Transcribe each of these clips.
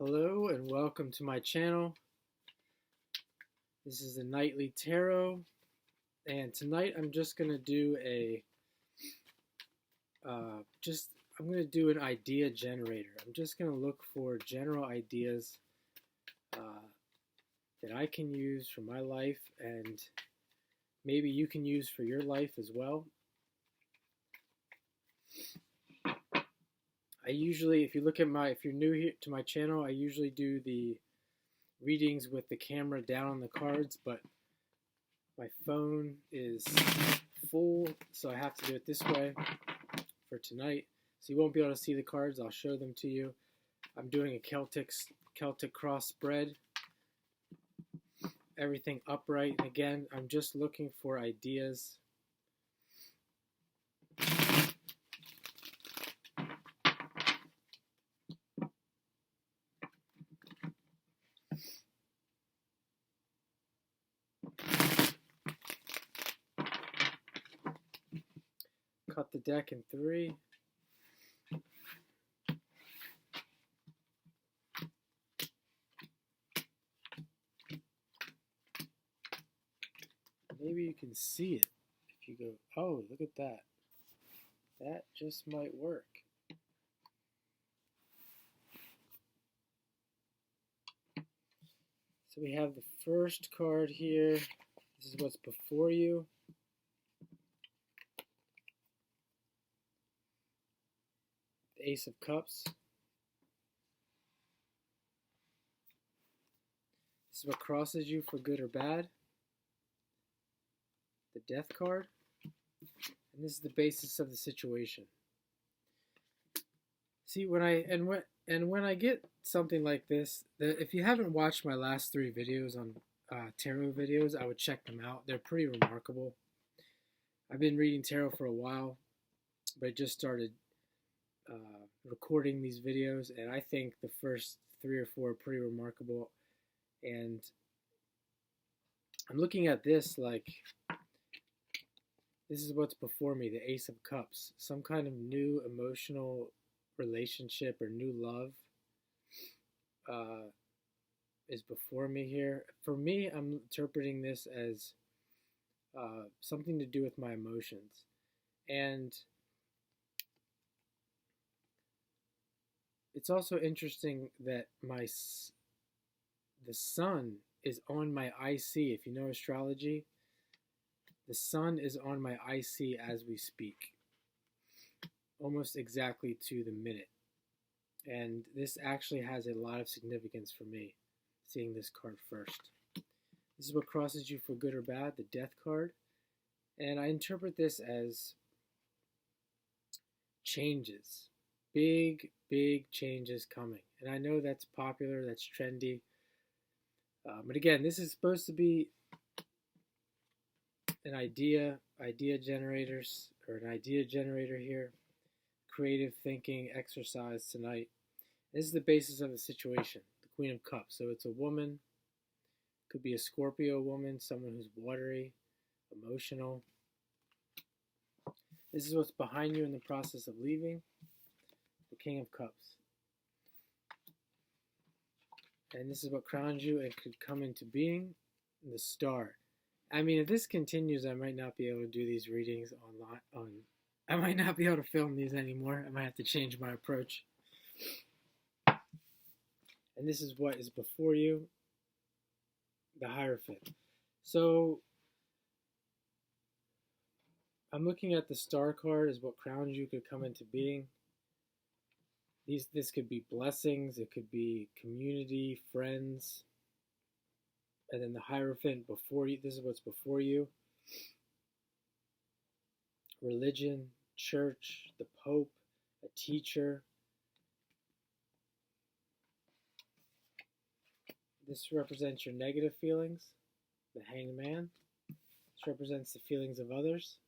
Hello and welcome to my channel. This is the Nightly Tarot, and tonight I'm just gonna do I'm gonna do an idea generator. I'm just gonna look for general ideas that I can use for my life, and maybe you can use for your life as well. I usually, if you're new here to my channel, I usually do the readings with the camera down on the cards, but my phone is full, so I have to do it this way for tonight. So you won't be able to see the cards. I'll show them to you. I'm doing a Celtic cross spread. Everything upright. And again, I'm just looking for ideas. Cut the deck in 3. Maybe you can see it if you go, oh, look at that. That just might work. So we have the first card here. This is what's before you. The Ace of Cups. This is what crosses you for good or bad. The Death card. And this is the basis of the situation. See, when I get something like this, if you haven't watched my last 3 videos on tarot videos, I would check them out. They're pretty remarkable. I've been reading tarot for a while, but I just started recording these videos, and I think the first 3 or 4 are pretty remarkable. And I'm looking at this like, this is what's before me, the Ace of Cups. Some kind of new emotional relationship or new love is before me here. For me, I'm interpreting this as something to do with my emotions. And it's also interesting that the sun is on my IC. If you know astrology, the sun is on my IC as we speak, almost exactly to the minute. And this actually has a lot of significance for me, seeing this card first. This is what crosses you for good or bad, the Death card. And I interpret this as changes. Big changes coming. And I know that's popular, that's trendy. But again, this is supposed to be an idea generators, or an idea generator here. Creative thinking exercise tonight. This is the basis of the situation, the Queen of Cups. So it's a woman, could be a Scorpio woman, someone who's watery, emotional. This is what's behind you in the process of leaving, the King of Cups. And this is what crowns you and could come into being, the Star. I mean, if this continues, I might not be able to do these readings I might not be able to film these anymore. I might have to change my approach. And this is what is before you, the Hierophant. So I'm looking at the Star card as what crowns you could come into being. This could be blessings, it could be community, friends. And then the Hierophant before you, this is what's before you. Religion, church, the Pope, a teacher. This represents your negative feelings, the Hanged Man. This represents the feelings of others,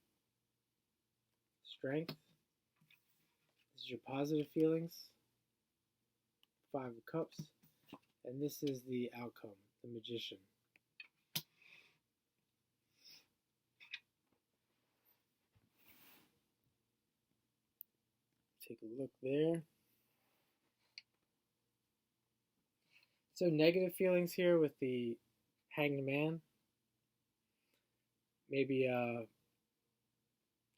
strength. This is your positive feelings, 5 of Cups. And this is the outcome, the Magician. Take a look there. So negative feelings here with the Hanged Man. Maybe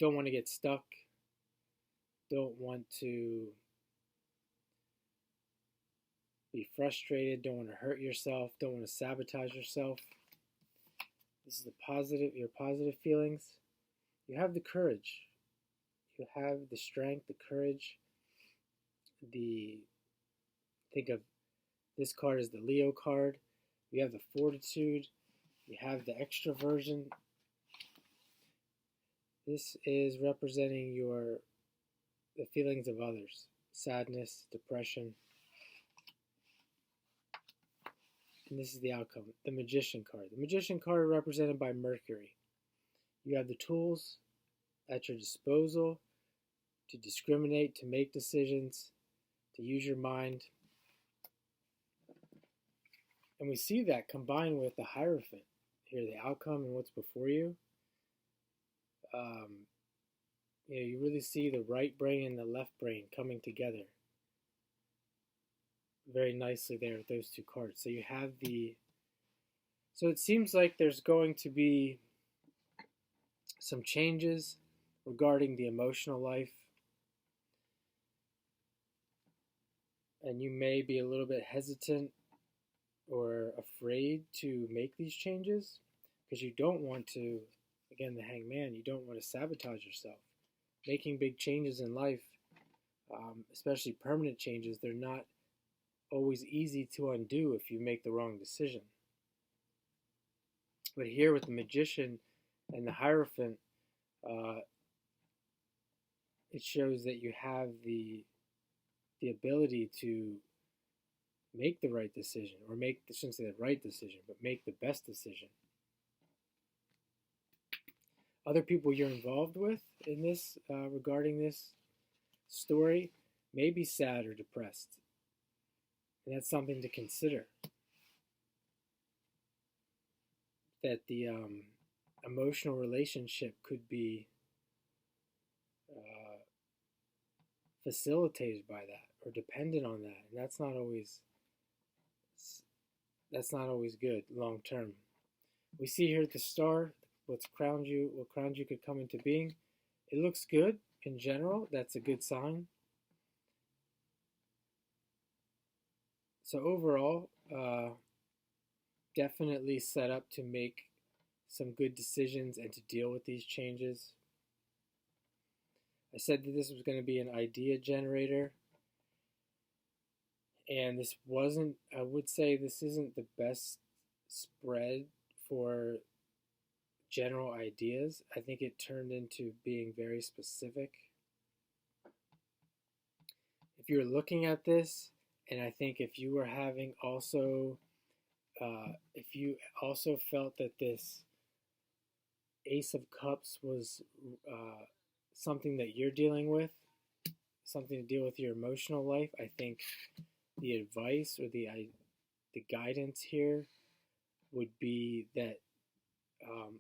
don't want to get stuck. Don't want to be frustrated. Don't want to hurt yourself. Don't want to sabotage yourself. This is the positive, your positive feelings. You have the courage. You have the strength, the courage, think of this card as the Leo card. You have the fortitude. You have the extroversion. This is representing the feelings of others. Sadness, depression. And this is the outcome, the Magician card. The Magician card represented by Mercury. You have the tools at your disposal to discriminate, to make decisions, to use your mind. And we see that combined with the Hierophant here, the outcome and what's before you. You really see the right brain and the left brain coming together very nicely there with those two cards. So you have so it seems like there's going to be some changes regarding the emotional life. And you may be a little bit hesitant or afraid to make these changes because you don't want to, again, the Hanged Man, you don't want to sabotage yourself. Making big changes in life, especially permanent changes, they're not always easy to undo if you make the wrong decision. But here with the Magician and the Hierophant, it shows that you have the ability to make the right decision, or I shouldn't say the right decision, but make the best decision. Other people you're involved with in this, regarding this story, may be sad or depressed. And that's something to consider. That the emotional relationship could be facilitated by that or dependent on that, and that's not always good long term. We see here at the star what crowned you could come into being. It looks good in general. That's a good sign. So overall, definitely set up to make some good decisions and to deal with these changes. I said that this was going to be an idea generator, and this wasn't, I would say this isn't the best spread for general ideas. I think it turned into being very specific. If you're looking at this, and I think if you were having also, if you also felt that this Ace of Cups was something that you're dealing with, something to deal with your emotional life, I think the advice or the guidance here would be that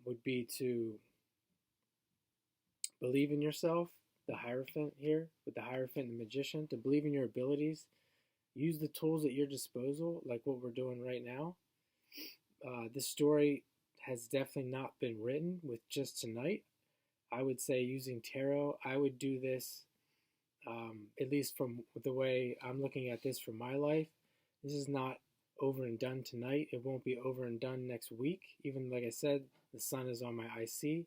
would be to believe in yourself. The Hierophant here, with the Hierophant and the Magician, to believe in your abilities, use the tools at your disposal, like what we're doing right now. This story has definitely not been written with just tonight. I would say using tarot, I would do this, at least from the way I'm looking at this from my life. This is not over and done tonight. It won't be over and done next week. Even like I said, the sun is on my IC.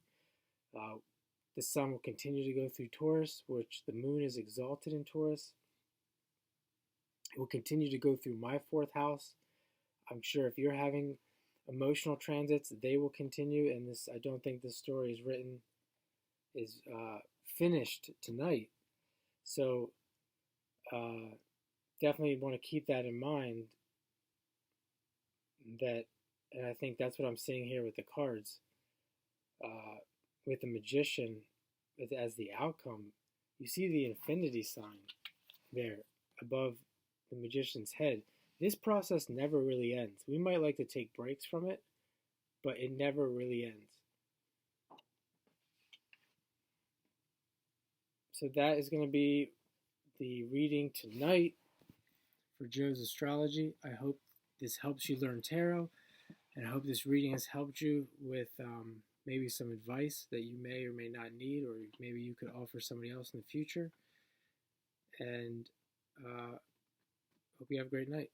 The sun will continue to go through Taurus, which the moon is exalted in Taurus. It will continue to go through my fourth house. I'm sure if you're having emotional transits, they will continue. And this, I don't think this story is finished tonight. So definitely want to keep that in mind. And I think that's what I'm seeing here with the cards. With the Magician as the outcome, you see the infinity sign there above the Magician's head. This process never really ends. We might like to take breaks from it, but it never really ends. So that is going to be the reading tonight for Joe's Astrology. I hope this helps you learn tarot, and I hope this reading has helped you with maybe some advice that you may or may not need, or maybe you could offer somebody else in the future. And hope you have a great night.